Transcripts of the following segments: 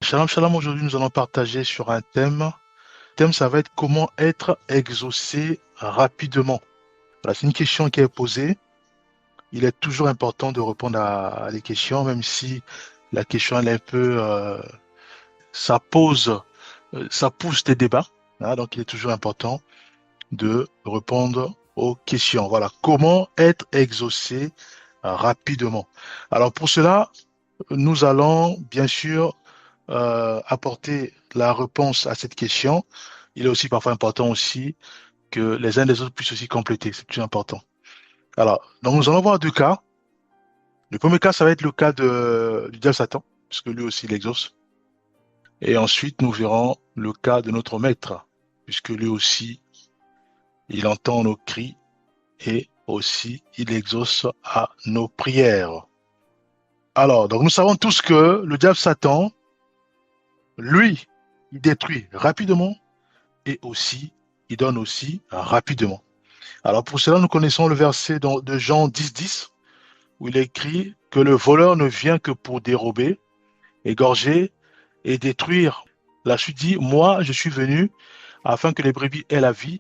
Shalom, shalom. Aujourd'hui, nous allons partager sur un thème. Le thème, ça va être comment être exaucé rapidement. Voilà, c'est une question qui est posée. Il est toujours important de répondre à les questions, même si la question elle est un peu, ça pose, ça pousse des débats. Hein. Donc, il est toujours important de répondre aux questions. Voilà, comment être exaucé rapidement. Alors, pour cela, nous allons bien sûr apporter la réponse à cette question. Il est aussi parfois important aussi que les uns les autres puissent aussi compléter. C'est plus important. Alors, donc nous allons voir deux cas. Le premier cas, ça va être le cas du diable Satan, puisque lui aussi il exauce. Et ensuite, nous verrons le cas de notre maître, puisque lui aussi, il entend nos cris et aussi il exauce à nos prières. Alors, donc nous savons tous que le diable Satan, lui, il détruit rapidement et aussi, il donne aussi rapidement. Alors pour cela, nous connaissons le verset de Jean 10, où il est écrit que le voleur ne vient que pour dérober, égorger et détruire. La suite dit, moi, je suis venu afin que les brebis aient la vie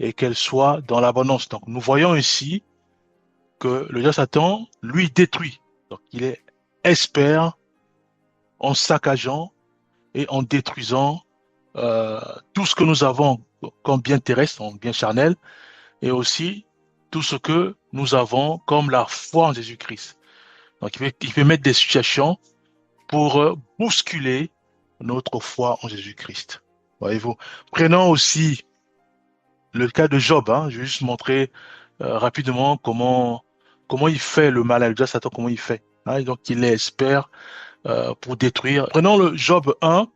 et qu'elles soient dans l'abondance. Donc nous voyons ici que le diable Satan, lui, détruit. Donc il est expert en saccageant et en détruisant euh, tout ce que nous avons comme bien terrestre, en bien charnel, et aussi tout ce que nous avons comme la foi en Jésus-Christ. Donc, il peut mettre des situations pour bousculer notre foi en Jésus-Christ. Voyez-vous. Prenons aussi le cas de Job. Hein. Je vais juste montrer rapidement comment il fait le mal à Dieu, Satan, comment il fait. Hein. Et donc, il est expert pour détruire. Prenons le Job 1,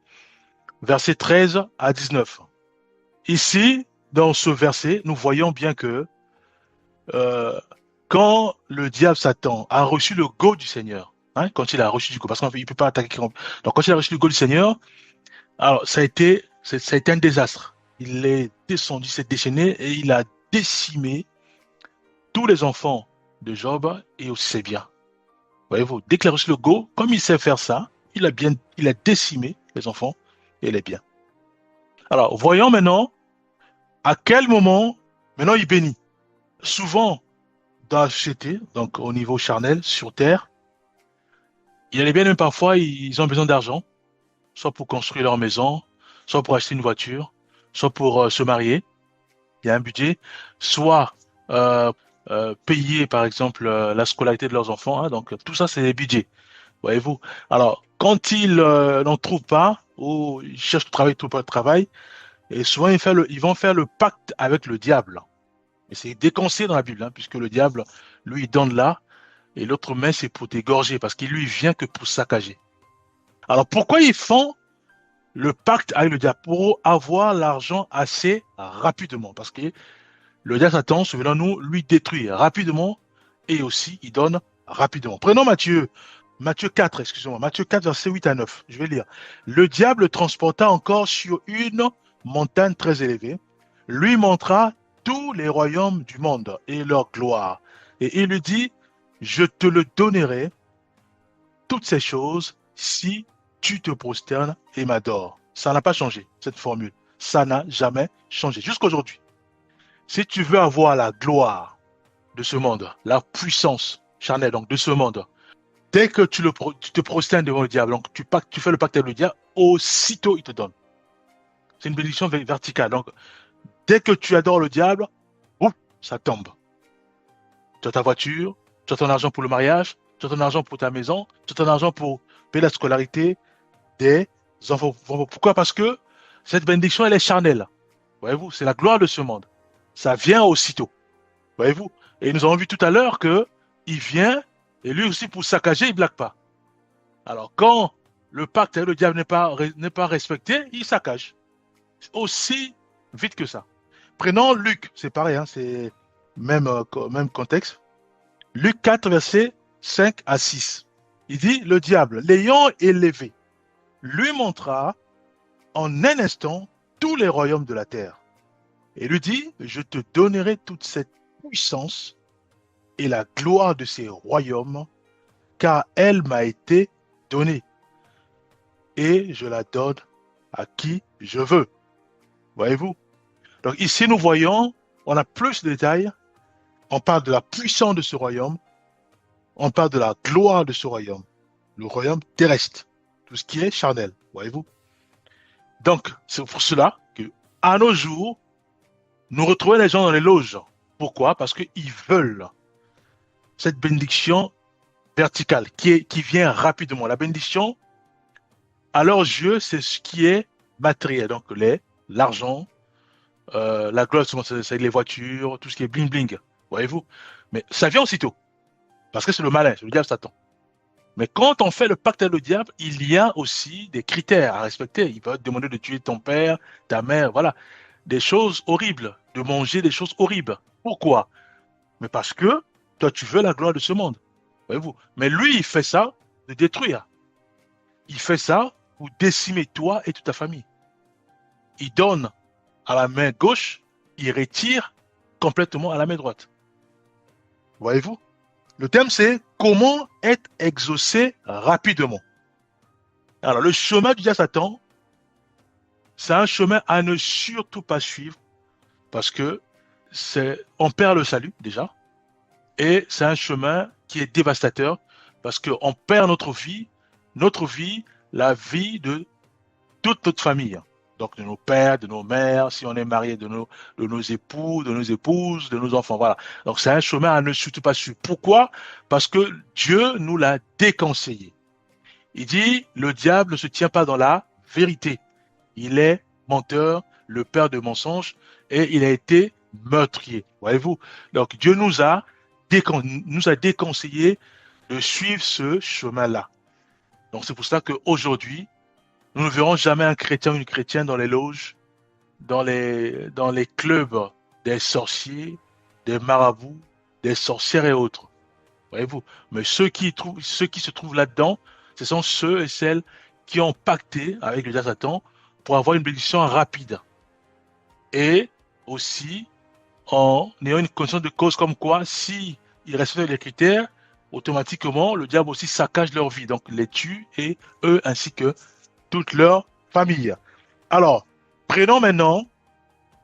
verset 13 à 19. Ici, dans ce verset, nous voyons bien que euh, quand le diable Satan a reçu le go du Seigneur, hein, quand il a reçu du go, parce qu'il ne peut pas attaquer. Donc quand il a reçu le go du Seigneur, alors ça a été un désastre. Il est descendu, s'est déchaîné et il a décimé tous les enfants de Job et aussi ses biens. Voyez-vous, dès qu'il a reçu le go, comme il sait faire ça, il a décimé les enfants et les biens. Alors, voyons maintenant à quel moment, maintenant il bénit. Souvent, dans la société, donc au niveau charnel, sur terre, il y a les biens, parfois, ils ont besoin d'argent, soit pour construire leur maison, soit pour acheter une voiture, soit pour se marier. Il y a un budget, soit euh, payer, par exemple, la scolarité de leurs enfants. Hein, donc, tout ça, c'est des budgets, voyez-vous. Alors, quand ils n'en trouvent pas, ou ils cherchent du travail, trouvent pas de travail, et souvent, ils vont faire le pacte avec le diable. Et c'est déconseillé dans la Bible, hein, puisque le diable, lui, il donne là, et l'autre main, c'est pour t'égorger, parce qu'il lui vient que pour saccager. Alors pourquoi ils font le pacte avec le diable? Pour avoir l'argent assez rapidement, parce que le diable Satan, souvenons-nous, lui détruit rapidement, et aussi il donne rapidement. Prenons Matthieu 4, excusez-moi, Matthieu 4, verset 8 à 9. Je vais lire. Le diable transporta encore sur une montagne très élevée, lui montra tous les royaumes du monde et leur gloire. Et il lui dit, je te le donnerai, toutes ces choses, si tu te prosternes et m'adores. Ça n'a pas changé, cette formule. Ça n'a jamais changé, jusqu'aujourd'hui. Si tu veux avoir la gloire de ce monde, la puissance charnelle donc de ce monde, dès que tu te prosternes devant le diable, donc tu fais le pacte avec le diable, aussitôt il te donne. C'est une bénédiction verticale. Donc, dès que tu adores le diable, ouf, ça tombe. Tu as ta voiture, tu as ton argent pour le mariage, tu as ton argent pour ta maison, tu as ton argent pour payer la scolarité des enfants. Pourquoi? Parce que cette bénédiction, elle est charnelle. Voyez-vous, c'est la gloire de ce monde. Ça vient aussitôt. Voyez-vous? Et nous avons vu tout à l'heure que il vient, et lui aussi pour saccager, il ne blague pas. Alors, quand le pacte avec le diable n'est pas respecté, il saccage. Aussi vite que ça. Prenons Luc, c'est pareil, hein, c'est même contexte. Luc 4, verset 5 à 6. Il dit, le diable, l'ayant élevé, lui montra en un instant tous les royaumes de la terre. Et lui dit, je te donnerai toute cette puissance et la gloire de ces royaumes, car elle m'a été donnée. et je la donne à qui je veux. Voyez-vous? Donc ici, nous voyons, on a plus de détails. On parle de la puissance de ce royaume. On parle de la gloire de ce royaume. Le royaume terrestre. Tout ce qui est charnel. Voyez-vous? Donc, c'est pour cela que, à nos jours, nous retrouvons les gens dans les loges. Pourquoi? Parce qu'ils veulent cette bénédiction verticale qui vient rapidement. La bénédiction, à leurs yeux, c'est ce qui est matériel. Donc, l'argent, la gloire, c'est les voitures, tout ce qui est bling bling. Voyez-vous? Mais ça vient aussitôt. Parce que c'est le malin, c'est le diable Satan. Mais quand on fait le pacte avec le diable, il y a aussi des critères à respecter. Il va te demander de tuer ton père, ta mère, voilà. Des choses horribles, de manger des choses horribles. Pourquoi? Mais parce que toi, tu veux la gloire de ce monde. Voyez-vous? Mais lui, il fait ça de détruire. Il fait ça pour décimer toi et toute ta famille. Il donne à la main gauche, il retire complètement à la main droite. Voyez-vous? Le thème, c'est comment être exaucé rapidement. Alors, le chemin du diable Satan, c'est un chemin à ne surtout pas suivre parce que on perd le salut déjà et c'est un chemin qui est dévastateur parce qu'on perd notre vie, la vie de toute notre famille. Donc, de nos pères, de nos mères, si on est marié, de nos époux, de nos épouses, de nos enfants. Voilà. Donc, c'est un chemin à ne surtout pas suivre. Pourquoi? Parce que Dieu nous l'a déconseillé. Il dit, le diable ne se tient pas dans la vérité. Il est menteur, le père de mensonges, et il a été meurtrier. Voyez-vous? Donc, Dieu nous a déconseillé de suivre ce chemin-là. Donc, c'est pour ça qu'aujourd'hui, nous ne verrons jamais un chrétien ou une chrétienne dans les loges, dans les clubs des sorciers, des marabouts, des sorcières et autres. Voyez-vous? Mais ceux qui se trouvent là-dedans, ce sont ceux et celles qui ont pacté avec le diable Satan pour avoir une bénédiction rapide. Et aussi, en ayant une conscience de cause comme quoi, si ils respectent les critères, automatiquement, le diable aussi saccage leur vie, donc les tue et eux ainsi que toute leur famille. Alors, prenons maintenant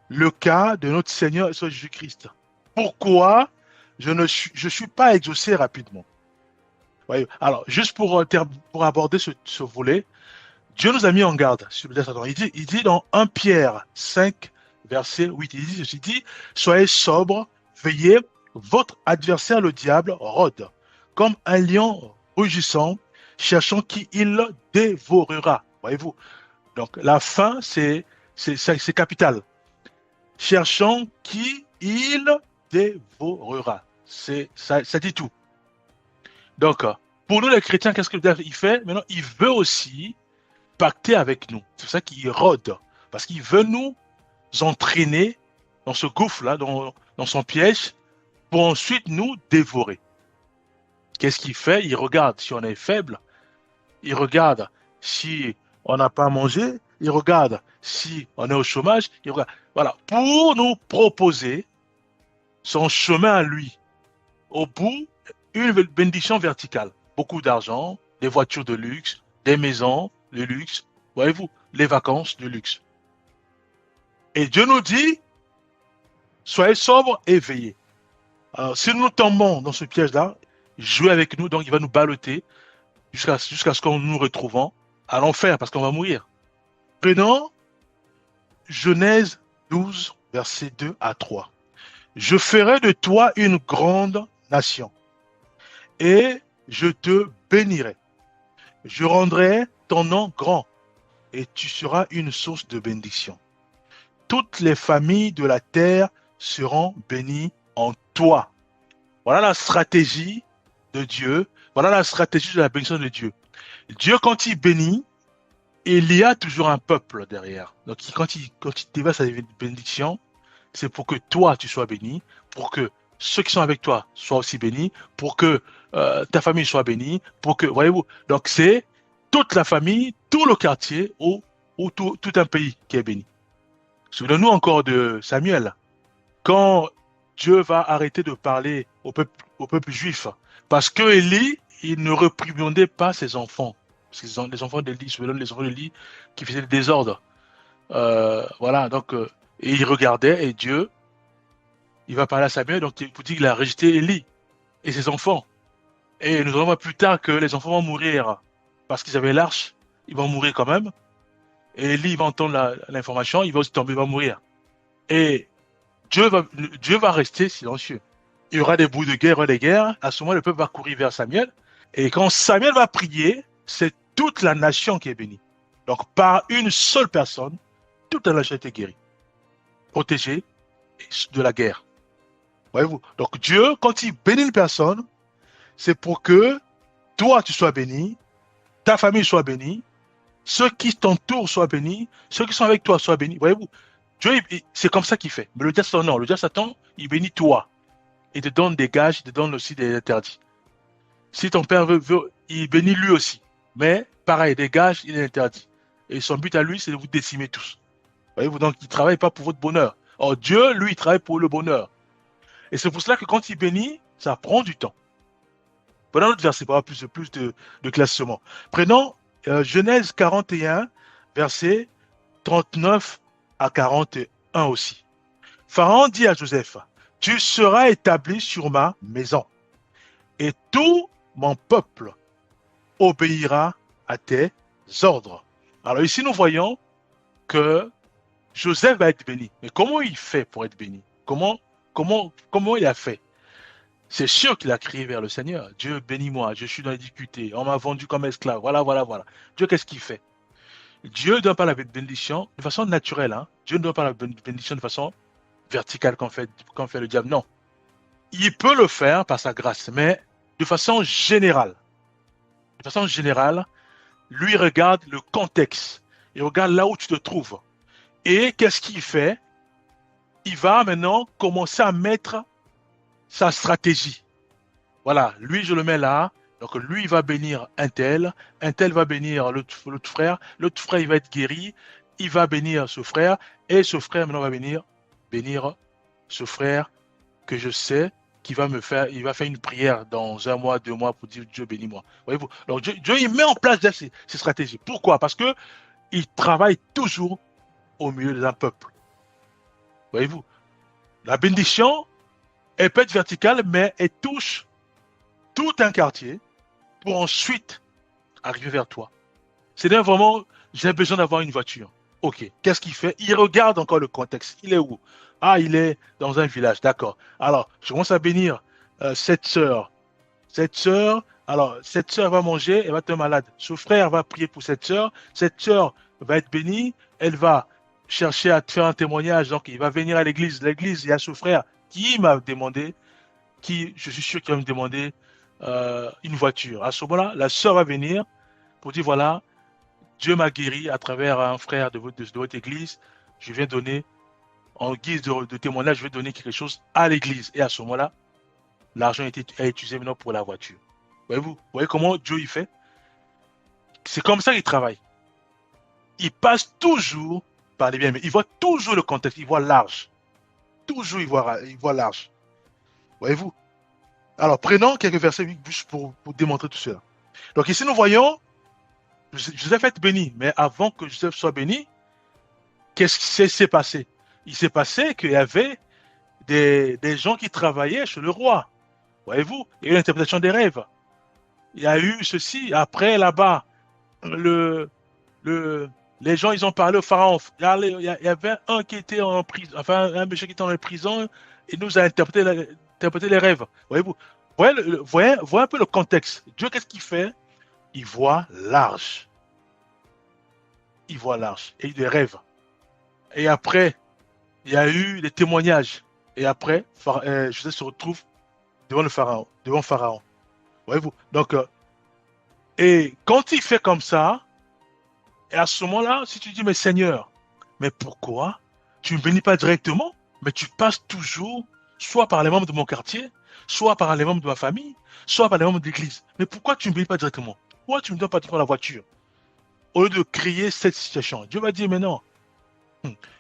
le cas de notre Seigneur et Sauveur Jésus-Christ. Pourquoi je suis pas exaucé rapidement? Voyez, alors, juste pour aborder ce volet, Dieu nous a mis en garde sur le Satan. Il dit dans 1 Pierre 5, verset 8, il dit ceci, dit, soyez sobres, veillez, votre adversaire le diable rôde, comme un lion rugissant, cherchant qui il dévorera. Voyez-vous? Donc, la fin, c'est capital. Cherchant qui il dévorera. Ça dit tout. Donc, pour nous les chrétiens, qu'est-ce que le diable il fait? Maintenant, il veut aussi pacter avec nous. C'est ça qu'il rôde. Parce qu'il veut nous entraîner dans ce gouffre-là, dans son piège, pour ensuite nous dévorer. Qu'est-ce qu'il fait? Il regarde si on est faible. Il regarde si on n'a pas mangé. Il regarde si on est au chômage. Il regarde, voilà, pour nous proposer son chemin à lui. Au bout, une bénédiction verticale. Beaucoup d'argent, des voitures de luxe, des maisons de luxe, voyez-vous, les vacances de luxe. Et Dieu nous dit, soyez sobres et veillez. Alors, si nous tombons dans ce piège-là, jouez avec nous, donc il va nous balloter jusqu'à ce qu'on nous retrouvons à l'enfer, parce qu'on va mourir. Prenons Genèse 12, versets 2 à 3. Je ferai de toi une grande nation, et je te bénirai. Je rendrai ton nom grand, et tu seras une source de bénédiction. Toutes les familles de la terre seront bénies en toi. Voilà la stratégie de Dieu. Voilà la stratégie de la bénédiction de Dieu. Dieu, quand il bénit, il y a toujours un peuple derrière. Donc, quand il déverse sa bénédiction, c'est pour que toi, tu sois béni, pour que ceux qui sont avec toi soient aussi bénis, pour que ta famille soit bénie, pour que, voyez-vous, donc c'est toute la famille, tout le quartier ou tout un pays qui est béni. Souvenons-nous encore de Samuel. Quand Dieu va arrêter de parler au peuple juif, parce que Élie, il ne réprimandait pas ses enfants. parce que les enfants d'Élie, je me donne les enfants d'Élie qui faisaient le désordre. Voilà, donc, et il regardait, et Dieu, il va parler à Samuel, donc il vous dit qu'il a rejeté Élie et ses enfants. Et nous allons voir plus tard que les enfants vont mourir parce qu'ils avaient l'arche, ils vont mourir quand même. Et Élie va entendre l'information, il va aussi tomber, il va mourir. Et Dieu va rester silencieux. Il y aura des bouts de guerre, il y aura des guerres. À ce moment, le peuple va courir vers Samuel. Et quand Samuel va prier, c'est toute la nation qui est bénie. Donc, par une seule personne, toute la nation est guérie, protégée de la guerre. Voyez-vous? Donc, Dieu, quand il bénit une personne, c'est pour que toi, tu sois béni, ta famille soit bénie, ceux qui t'entourent soient bénis, ceux qui sont avec toi soient bénis. Voyez-vous? Dieu, c'est comme ça qu'il fait. Mais le diable Satan, non. Le diable Satan, il bénit toi. Il te donne des gages, il te donne aussi des interdits. Si ton père veut, il bénit lui aussi. Mais pareil, des gages, il est interdit. Et son but à lui, c'est de vous décimer tous. Voyez-vous, donc il ne travaille pas pour votre bonheur. Or, Dieu, lui, il travaille pour le bonheur. Et c'est pour cela que quand il bénit, ça prend du temps. Prenons notre verset pour avoir plus de classement. Prenons Genèse 41, verset 39 à 41 aussi. Pharaon dit à Joseph, tu seras établi sur ma maison, et tout mon peuple obéira à tes ordres. Alors ici, nous voyons que Joseph va être béni. Mais comment il fait pour être béni? Comment il a fait? C'est sûr qu'il a crié vers le Seigneur. Dieu, bénis-moi, je suis dans les difficultés. On m'a vendu comme esclave. Voilà, voilà, voilà. Dieu, qu'est-ce qu'il fait? Dieu ne donne pas la bénédiction de façon naturelle. Hein? Dieu ne donne pas la bénédiction de façon verticale comme fait le diable. Non. Il peut le faire par sa grâce, mais de façon générale. De façon générale, lui regarde le contexte. Il regarde là où tu te trouves. Et qu'est-ce qu'il fait? Il va maintenant commencer à mettre sa stratégie. Voilà, lui, je le mets là. Donc, lui, il va bénir un tel va bénir l'autre frère, il va être guéri, il va bénir ce frère, et ce frère, maintenant, va bénir ce frère que je sais qu'il va il va faire une prière dans un mois, 2 mois pour dire Dieu bénis-moi. Voyez-vous? Donc, Dieu, il met en place ces stratégies. Pourquoi? Parce que il travaille toujours au milieu d'un peuple. Voyez-vous? La bénédiction, elle peut être verticale, mais elle touche tout un quartier pour ensuite arriver vers toi. C'est-à-dire vraiment, j'ai besoin d'avoir une voiture. Ok, qu'est-ce qu'il fait? Il regarde encore le contexte. Il est où? Ah, il est dans un village, d'accord. Alors, je commence à bénir cette sœur. Cette sœur va manger, elle va être malade. Ce frère va prier pour cette sœur va être bénie, elle va chercher à te faire un témoignage, donc il va venir à l'église. L'église, il y a ce frère qui m'a demandé, je suis sûr qu'il va me demander une voiture. À ce moment-là, la sœur va venir pour dire, voilà, Dieu m'a guéri à travers un frère de votre église. Je viens donner, en guise de témoignage, je vais donner quelque chose à l'église. Et à ce moment-là, l'argent a été utilisé maintenant pour la voiture. Voyez-vous? Vous voyez comment Dieu y fait? C'est comme ça qu'il travaille. Il passe toujours par les biens, mais il voit toujours le contexte, il voit large. Toujours il voit large. Voyez-vous? Alors, prenons quelques versets juste pour démontrer tout cela. Donc ici, nous voyons Joseph est béni, mais avant que Joseph soit béni, qu'est-ce qui s'est passé? Il s'est passé qu'il y avait des gens qui travaillaient chez le roi. Voyez-vous? Il y a eu l'interprétation des rêves. Il y a eu ceci. Après, là-bas, le, les gens, ils ont parlé au pharaon. Il y avait un qui était en prison, enfin, un monsieur qui était en prison, et nous a interprété les rêves. Voyez-vous? Voyez un peu le contexte. Dieu, qu'est-ce qu'il fait? Il voit large. Il voit large. Et il des rêves. Et après, il y a eu des témoignages. Et après, Joseph se retrouve devant le pharaon, devant Pharaon. Voyez-vous? Donc, et quand il fait comme ça, et à ce moment-là, si tu dis, mais Seigneur, mais pourquoi tu ne me bénis pas directement, mais tu passes toujours, soit par les membres de mon quartier, soit par les membres de ma famille, soit par les membres de l'église. Mais pourquoi tu ne me bénis pas directement? Pourquoi tu ne me donnes pas directement la voiture? Au lieu de créer cette situation, Dieu va dire, mais non.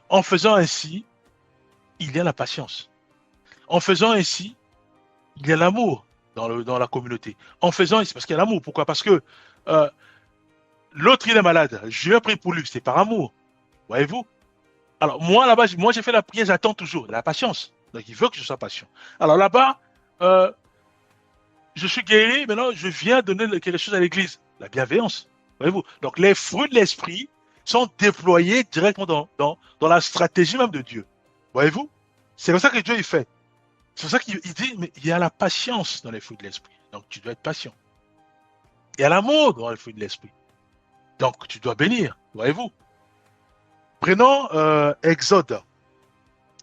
En faisant ainsi, il y a la patience. En faisant ainsi, il y a l'amour dans la communauté. En faisant ainsi, parce qu'il y a l'amour. Pourquoi? Parce que L'autre, il est malade. Je vais prier pour lui. C'est par amour. Voyez-vous? Alors, moi, là-bas, moi, j'ai fait la prière, j'attends toujours. La patience. Donc, il veut que je sois patient. Alors, là-bas, euh, je suis guéri. Maintenant, je viens donner quelque chose à l'église. La bienveillance. Voyez-vous? Donc, les fruits de l'esprit sont déployés directement dans la stratégie même de Dieu. Voyez-vous? C'est comme ça que Dieu, il fait. C'est pour ça qu'il dit, mais il y a la patience dans les fruits de l'esprit. Donc, tu dois être patient. Il y a l'amour dans les fruits de l'esprit. Donc, tu dois bénir. Voyez-vous? Prenons Exode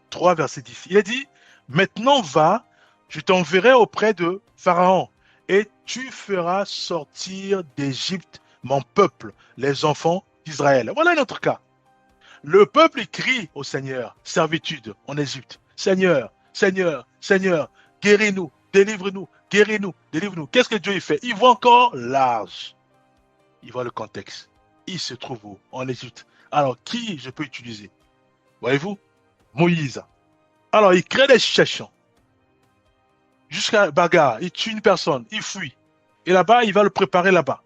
3, verset 10. Il a dit, maintenant va, je t'enverrai auprès de Pharaon, et tu feras sortir d'Égypte mon peuple, les enfants d'Israël. Voilà notre cas. Le peuple crie au Seigneur, servitude en Égypte. Seigneur, Seigneur, Seigneur, guéris-nous, délivre-nous, guéris-nous, délivre-nous. Qu'est-ce que Dieu y fait? Il voit encore large. Il voit le contexte. Il se trouve où? En Égypte. Alors, qui je peux utiliser? Voyez-vous? Moïse. Alors, il crée des situations. Jusqu'à bagarre, il tue une personne, il fuit. Et là-bas, il va le préparer là-bas.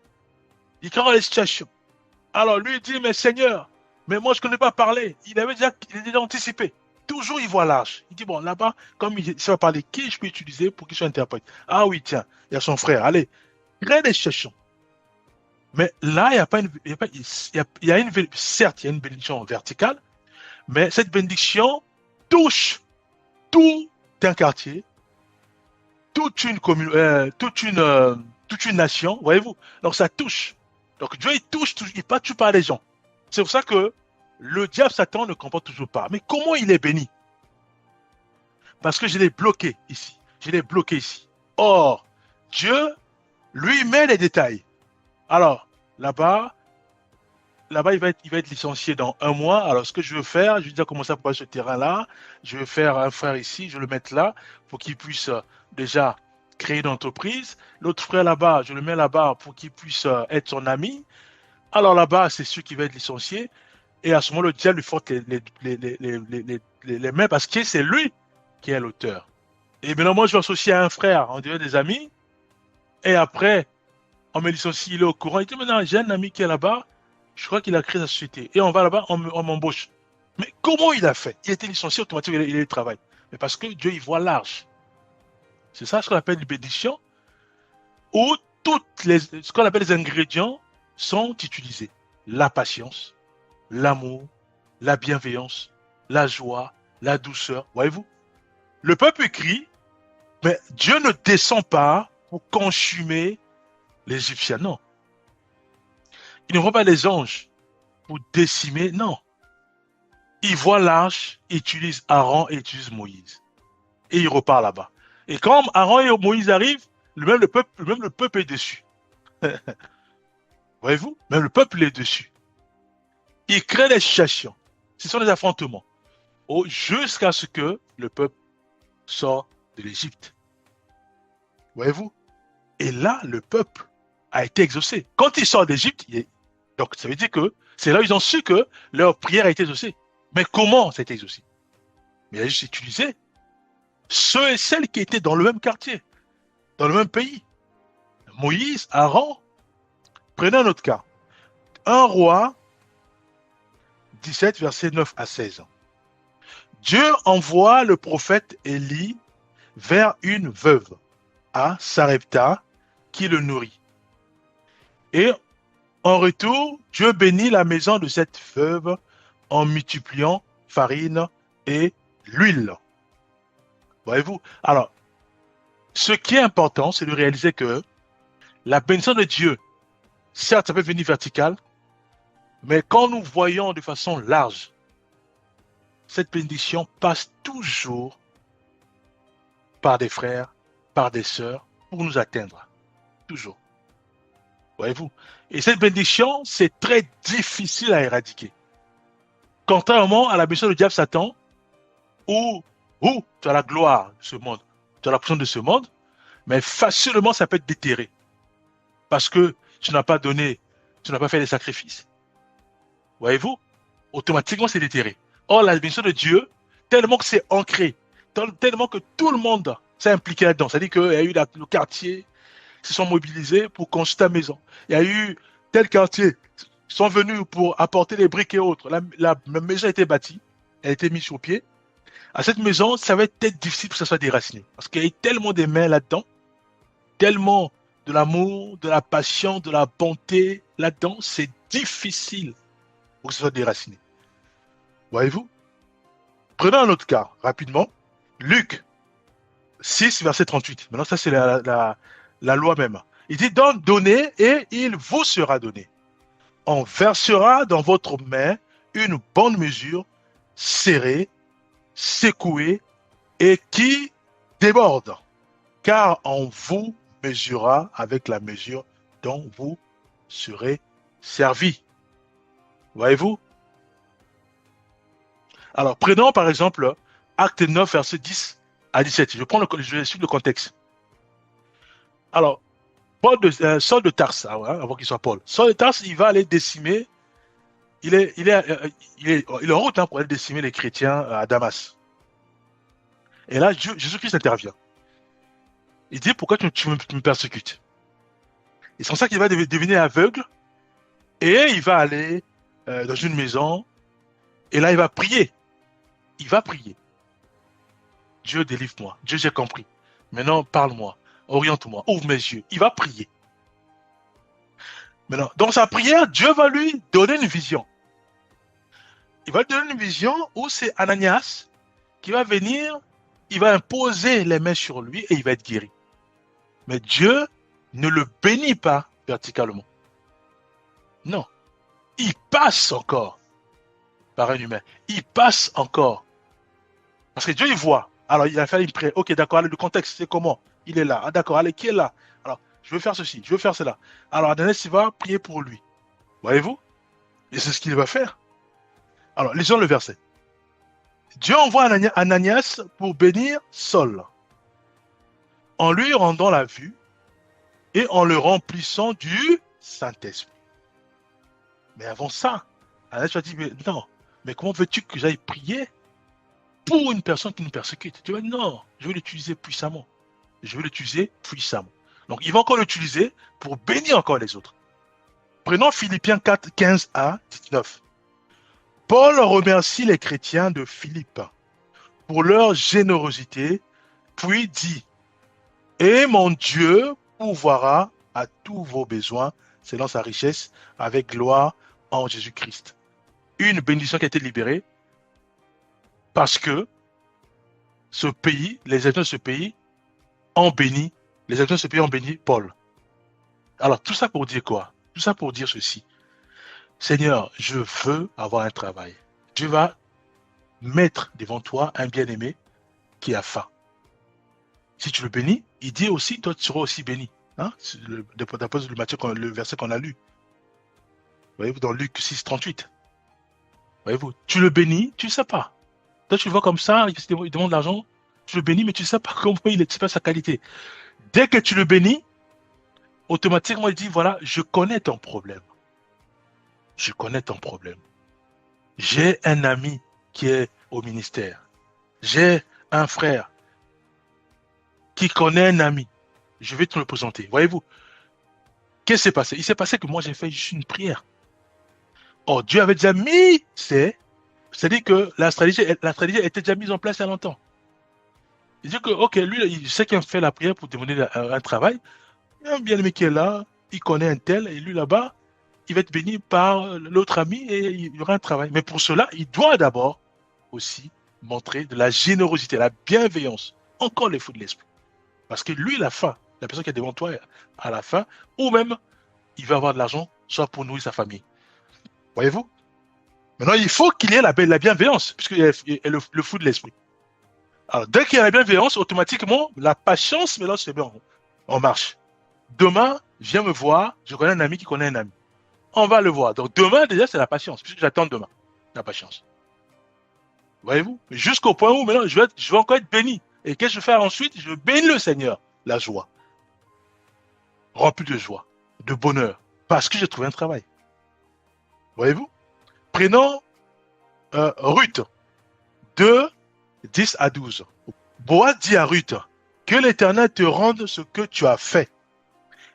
Il crée des situations. Alors, lui, il dit, mais Seigneur, mais moi, je ne connais pas parler. Il avait déjà anticipé. Toujours, il voit large. Il dit, bon, là-bas, comme il sait parler, qui je peux utiliser pour qu'il soit interprète? Ah oui, tiens, il y a son frère. Allez, crée des situations. Mais là, il n'y a pas une, il y a pas, il y a une, certes, il y a une bénédiction verticale, mais cette bénédiction touche tout un quartier, toute une commune, toute une nation, voyez-vous. Donc ça touche. Donc Dieu, il touche, il pas tue pas les gens. C'est pour ça que le diable Satan ne comprend toujours pas. Mais comment il est béni? Parce que je l'ai bloqué ici. Je l'ai bloqué ici. Or, Dieu lui met les détails. Alors, là-bas, il va être licencié dans un mois. Alors, ce que je veux faire, je vais dire comment ça pour ce terrain-là. Je vais faire un frère ici, je vais le mettre là pour qu'il puisse déjà créer une entreprise. L'autre frère là-bas, je le mets là-bas pour qu'il puisse être son ami. Alors là-bas, c'est celui qui va être licencié. Et à ce moment, le diable lui frotte les mains parce que c'est lui qui est l'auteur. Et maintenant, moi, je vais associer à un frère, on dirait des amis. Et après, on me licencie, il est au courant. Il dit, maintenant, j'ai un ami qui est là-bas. Je crois qu'il a créé sa société. Et on va là-bas, on m'embauche. Mais comment il a fait? Il a été licencié automatiquement, il a eu le travail. Mais parce que Dieu, il voit large. C'est ça ce qu'on appelle une bénédiction, où ce qu'on appelle les ingrédients sont utilisés. La patience, l'amour, la bienveillance, la joie, la douceur. Voyez-vous? Le peuple crie, mais Dieu ne descend pas pour consumer les Égyptiens. Non. Il ne voit pas les anges pour décimer. Non. Il voit l'arche, il utilise Aaron et utilise Moïse. Et il repart là-bas. Et quand Aaron et Moïse arrivent, même le peuple est dessus. Voyez-vous? Même le peuple est dessus. Il crée des situations. Ce sont des affrontements. Jusqu'à ce que le peuple sort de l'Égypte. Voyez-vous? Et là, le peuple a été exaucé. Quand il sort d'Égypte, donc ça veut dire que c'est là où ils ont su que leur prière a été exaucée. Mais comment ça a été exaucé? Mais il a juste utilisé ceux et celles qui étaient dans le même quartier, dans le même pays. Moïse, Aaron, prenez un autre cas. Un roi, 17, versets 9 à 16. Dieu envoie le prophète Élie vers une veuve à Sarepta qui le nourrit. Et en retour, Dieu bénit la maison de cette veuve en multipliant farine et l'huile. Voyez-vous? Alors, ce qui est important, c'est de réaliser que la bénédiction de Dieu, certes, ça peut venir verticale, mais quand nous voyons de façon large, cette bénédiction passe toujours par des frères, par des sœurs, pour nous atteindre. Toujours. Voyez-vous? Et cette bénédiction, c'est très difficile à éradiquer. Contrairement à la bénédiction du diable Satan, où tu as la gloire de ce monde, tu as la puissance de ce monde, mais facilement ça peut être déterré. Parce que tu n'as pas donné, tu n'as pas fait les sacrifices. Voyez-vous? Automatiquement c'est déterré. Or, la bénédiction de Dieu, tellement que c'est ancré, tellement que tout le monde s'est impliqué là-dedans. C'est-à-dire qu'il y a eu le quartier, se sont mobilisés pour construire ta maison. Il y a eu tel quartier sont venus pour apporter les briques et autres. La maison a été bâtie, elle a été mise sur pied. À cette maison, ça va être difficile que ça soit déraciné. Parce qu'il y a tellement de mains là-dedans, tellement de l'amour, de la passion, de la bonté là-dedans, c'est difficile pour que ça soit déraciné. Voyez-vous? Prenons un autre cas, rapidement. Luc 6, verset 38. Maintenant, ça, c'est la loi même. Il dit, donc, donnez et il vous sera donné. On versera dans votre main une bonne mesure, serrée, secouée et qui déborde. Car on vous mesurera avec la mesure dont vous serez servi. Voyez-vous? Alors, prenons par exemple Acte 9, verset 10 à 17. Je suis le contexte. Alors, Saul de Tarse, avant qu'il soit Paul. Saul de Tarse, il va aller décimer, il est en route pour aller décimer les chrétiens à Damas. Et là, Jésus-Christ intervient. Il dit, pourquoi tu me persécutes? Et c'est comme ça qu'il va devenir aveugle, et il va aller dans une maison, et là, il va prier. Il va prier. Dieu, délivre-moi. Dieu, j'ai compris. Maintenant, parle-moi. Oriente-moi. Ouvre mes yeux. Il va prier. Maintenant, dans sa prière, Dieu va lui donner une vision. Il va lui donner une vision où c'est Ananias qui va venir, il va imposer les mains sur lui et il va être guéri. Mais Dieu ne le bénit pas verticalement. Non. Il passe encore par un humain. Il passe encore. Parce que Dieu, il voit. Alors, il a fait une prière. Ok, d'accord, allez, le contexte, c'est comment? Il est là. Ah, d'accord, allez, qui est là? Alors, je veux faire ceci, je veux faire cela. Alors, Ananias, il va prier pour lui. Voyez-vous? Et c'est ce qu'il va faire. Alors, lisons le verset. Dieu envoie Ananias pour bénir Saul, en lui rendant la vue et en le remplissant du Saint-Esprit. Mais avant ça, Ananias va dire, mais non, mais comment veux-tu que j'aille prier pour une personne qui nous persécute? Tu vas dire, non, je vais l'utiliser puissamment. Je vais l'utiliser puissamment. Donc, il va encore l'utiliser pour bénir encore les autres. Prenons Philippiens 4, 15 à 19. Paul remercie les chrétiens de Philippe pour leur générosité, puis dit, et mon Dieu pourvoira à tous vos besoins selon sa richesse avec gloire en Jésus-Christ. Une bénédiction qui a été libérée parce que ce pays, les habitants de ce pays ont béni, Paul. Alors tout ça pour dire quoi? Tout ça pour dire ceci. Seigneur, je veux avoir un travail. Dieu va mettre devant toi un bien-aimé qui a faim. Si tu le bénis, il dit aussi, toi tu seras aussi béni. Hein? D'après le verset qu'on a lu. Voyez-vous, dans Luc 6, 38. Voyez-vous, tu le bénis, tu ne sais pas. Toi tu le vois comme ça, il demande de l'argent, tu le bénis, mais tu ne sais pas comment il est, tu sais pas sa qualité. Dès que tu le bénis, automatiquement il dit, voilà, je connais ton problème. Je connais ton problème. J'ai un ami qui est au ministère. J'ai un frère qui connaît un ami. Je vais te le présenter. Voyez-vous, qu'est-ce qui s'est passé? Il s'est passé que moi, j'ai fait juste une prière. Oh, Dieu avait déjà mis, c'est-à-dire que la stratégie était déjà mise en place il y a longtemps. Il dit que, ok, lui, il sait qu'il a fait la prière pour demander un travail. Il y a un bien-aimé qui est là, il connaît un tel, et lui là-bas, il va être béni par l'autre ami et il y aura un travail. Mais pour cela, il doit d'abord aussi montrer de la générosité, la bienveillance, encore les fruits de l'esprit. Parce que lui, la faim, la personne qui est devant toi a la faim, ou même, il va avoir de l'argent, soit pour nourrir sa famille. Voyez-vous? Maintenant, il faut qu'il y ait la bienveillance, puisqu'il y a le fruit de l'esprit. Alors, dès qu'il y a la bienveillance, automatiquement, la patience, mais là, c'est bien, on marche. Demain, viens me voir, je connais un ami qui connaît un ami. On va le voir. Donc, demain, déjà, c'est la patience, puisque j'attends demain, la patience. Voyez-vous? Jusqu'au point où, maintenant, je vais encore être béni. Et qu'est-ce que je fais ensuite? Je bénis le Seigneur, la joie. Rempli de joie, de bonheur, parce que j'ai trouvé un travail. Voyez-vous? Prenons Ruth, 2, 10 à 12. Boaz dit à Ruth, que l'Éternel te rende ce que tu as fait,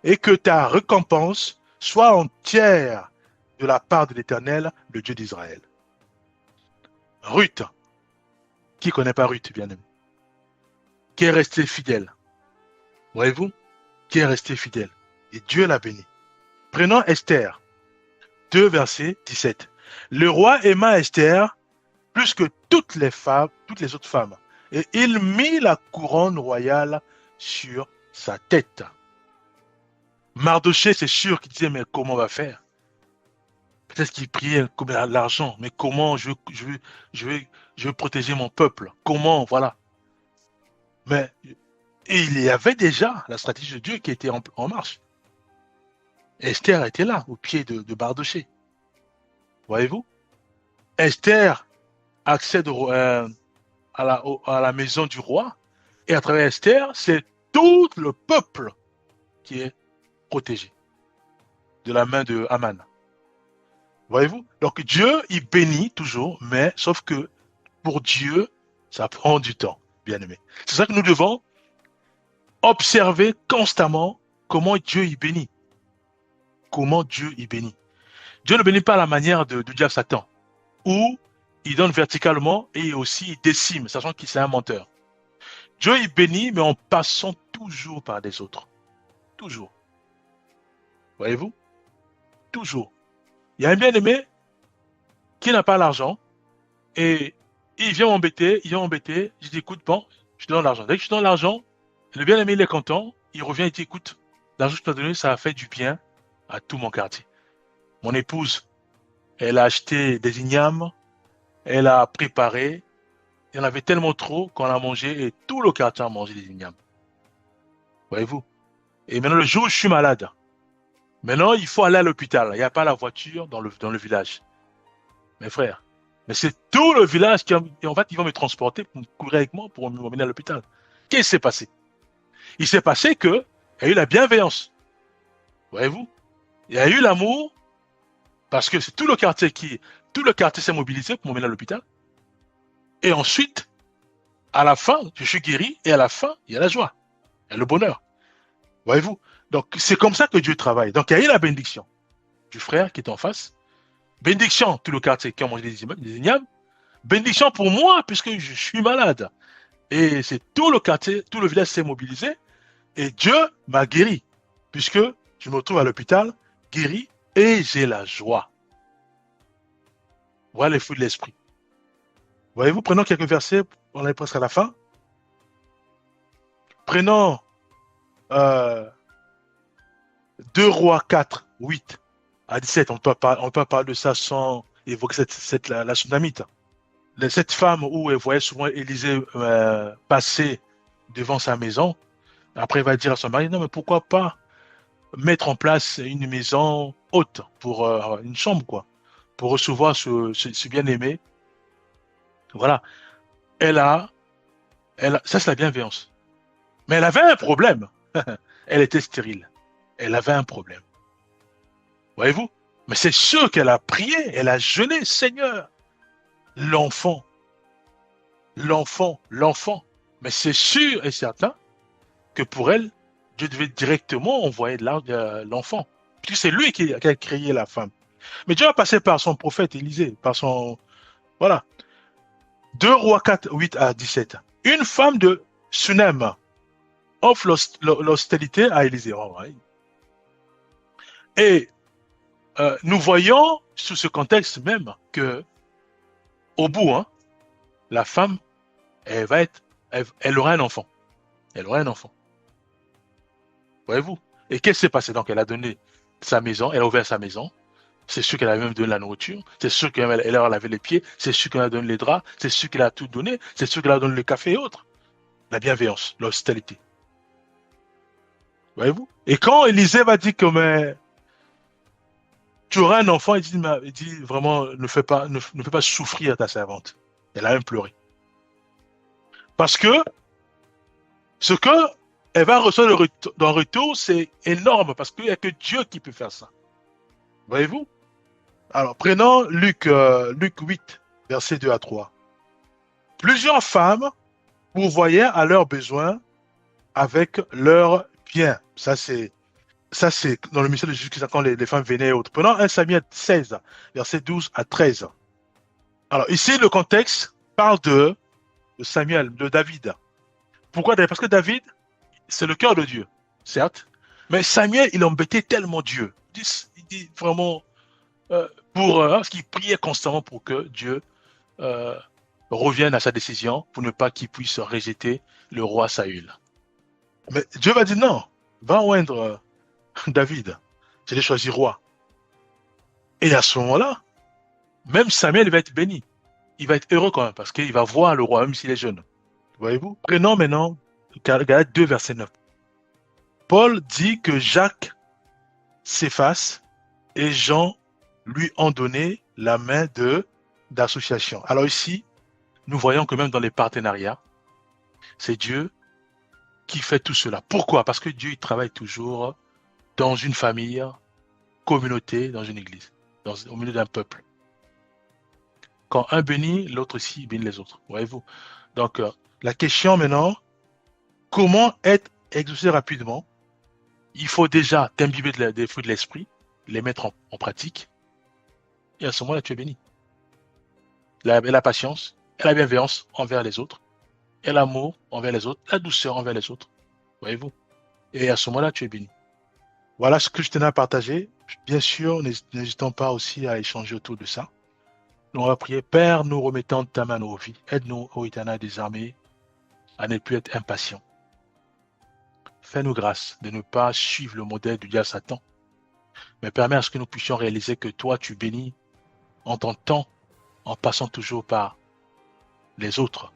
et que ta récompense soit entière de la part de l'Éternel, le Dieu d'Israël. Ruth, qui connaît pas Ruth, bien aimé, qui est restée fidèle. Voyez-vous, qui est restée fidèle. Et Dieu l'a bénie. Prenons Esther, 2 verset 17. Le roi aima Esther plus que toutes les femmes, toutes les autres femmes. Et il mit la couronne royale sur sa tête. Mardochée, c'est sûr qu'il disait, mais comment on va faire? Peut-être qu'il priait comme l'argent, mais comment je veux, je veux protéger mon peuple? Comment, voilà. Mais il y avait déjà la stratégie de Dieu qui était en marche. Esther était là, au pied de Mardochée. Voyez-vous? Esther accède à la maison du roi, et à travers Esther, c'est tout le peuple qui est protégé de la main de Haman. Voyez-vous? Donc Dieu, il bénit toujours, mais sauf que pour Dieu, ça prend du temps, bien aimé. C'est ça que nous devons observer constamment comment Dieu y bénit. Comment Dieu y bénit. Dieu ne bénit pas à la manière du diable Satan, où il donne verticalement et aussi il décime, sachant qu'il c'est un menteur. Dieu y bénit, mais en passant toujours par des autres. Toujours. Voyez-vous? Toujours. Il y a un bien-aimé qui n'a pas l'argent et il vient m'embêter, je dis écoute, bon, je te donne l'argent. Dès que je te donne l'argent, le bien-aimé il est content, il revient et dit écoute, l'argent que je t'ai donné, ça a fait du bien à tout mon quartier. Mon épouse, elle a acheté des ignames, elle a préparé, il y en avait tellement trop qu'on a mangé et tout le quartier a mangé des ignames. Voyez-vous? Et maintenant, le jour où je suis malade, maintenant, il faut aller à l'hôpital. Il n'y a pas la voiture dans le village. Mes frères. Mais c'est tout le village qui, en fait, ils vont me transporter pour me courir avec moi pour m'emmener à l'hôpital. Qu'est-ce qui s'est passé? Il s'est passé que il y a eu la bienveillance. Voyez-vous? Il y a eu l'amour parce que c'est tout le quartier s'est mobilisé pour m'emmener à l'hôpital. Et ensuite, à la fin, je suis guéri et à la fin, il y a la joie. Il y a le bonheur. Voyez-vous? Donc, c'est comme ça que Dieu travaille. Donc, il y a eu la bénédiction du frère qui est en face. Bénédiction, tout le quartier qui a mangé des ignames. Bénédiction pour moi, puisque je suis malade. Et c'est tout le quartier, tout le village s'est mobilisé. Et Dieu m'a guéri, puisque je me retrouve à l'hôpital, guéri, et j'ai la joie. Voilà les fruits de l'esprit. Voyez-vous, prenons quelques versets, on est presque à la fin. Prenons 2 Rois 4, 8 à 17. On peut parler de ça sans évoquer la Sunamite. Cette femme où elle voyait souvent Élisée passer devant sa maison, après elle va dire à son mari, non mais pourquoi pas mettre en place une maison haute pour une chambre quoi, pour recevoir ce bien-aimé. Voilà. Ça c'est la bienveillance. Mais elle avait un problème. Elle était stérile. Elle avait un problème. Voyez-vous? Mais c'est sûr qu'elle a prié, elle a jeûné, Seigneur. L'enfant. Mais c'est sûr et certain que pour elle, Dieu devait directement envoyer l'enfant. Puisque c'est lui qui a créé la femme. Mais Dieu a passé par son prophète Élisée, par son... Voilà. 2 Rois 4, 8 à 17. Une femme de Sunem offre l'hostilité à Élisée. Oh, ouais. Et nous voyons, sous ce contexte même, que au bout, hein, la femme, elle aura un enfant. Elle aura un enfant. Voyez-vous? Et qu'est-ce qui s'est passé? Donc, elle a donné sa maison, elle a ouvert sa maison. C'est sûr qu'elle a même donné la nourriture. C'est sûr qu'elle a lavé les pieds. C'est sûr qu'elle a donné les draps. C'est sûr qu'elle a tout donné. C'est sûr qu'elle a donné le café et autres. La bienveillance, l'hospitalité. Voyez-vous? Et quand Élisée va dire que tu auras un enfant, il dit vraiment, ne fais pas souffrir ta servante. Elle a même pleuré. Parce que ce que elle va recevoir dans le retour, c'est énorme parce qu'il n'y a que Dieu qui peut faire ça. Voyez-vous? Alors, prenons Luc 8, versets 2 à 3. Plusieurs femmes pourvoyaient à leurs besoins avec leurs biens. Ça, c'est Ça, c'est dans le ministère de Jésus-Christ quand les femmes venaient et autres. Prenons 1 Samuel 16, versets 12 à 13. Alors, ici, le contexte parle de Samuel, de David. Pourquoi David? Parce que David, c'est le cœur de Dieu, certes. Mais Samuel, il embêtait tellement Dieu. Il dit vraiment, parce qu'il priait constamment pour que Dieu euh, revienne à sa décision, pour ne pas qu'il puisse rejeter le roi Saül. Mais Dieu va dire non, va oindre David. Je l'ai choisi roi. Et à ce moment-là, même Samuel va être béni. Il va être heureux quand même, parce qu'il va voir le roi, même s'il est jeune. Voyez-vous? Prenons maintenant Galates 2, verset 9. Paul dit que Jacques s'efface et Jean lui ont donné la main d'association. Alors ici, nous voyons que même dans les partenariats, c'est Dieu qui fait tout cela. Pourquoi? Parce que Dieu il travaille toujours dans une famille, communauté, dans une église, au milieu d'un peuple. Quand un bénit, l'autre aussi bénit les autres. Voyez-vous? Donc, la question maintenant, comment être exaucé rapidement? Il faut déjà t'imbiber des fruits de l'esprit, les mettre en pratique, et à ce moment-là, tu es béni. La patience, et la bienveillance envers les autres, et l'amour envers les autres, la douceur envers les autres. Voyez-vous? Et à ce moment-là, tu es béni. Voilà ce que je tenais à partager. Bien sûr, n'hésitons pas aussi à échanger autour de ça. Nous on va prier. Père, nous remettons ta main nos vies. Aide-nous, ô Éternel des armées, à ne plus être impatients. Fais-nous grâce de ne pas suivre le modèle du diable Satan, mais permets à ce que nous puissions réaliser que toi, tu bénis en ton temps, en passant toujours par les autres.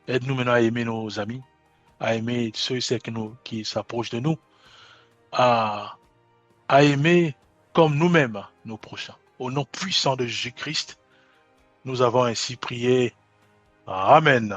Aide-nous maintenant à aimer nos amis, à aimer ceux et celles qui s'approchent de nous, à, à aimer comme nous-mêmes nos prochains. Au nom puissant de Jésus-Christ, nous avons ainsi prié. Amen.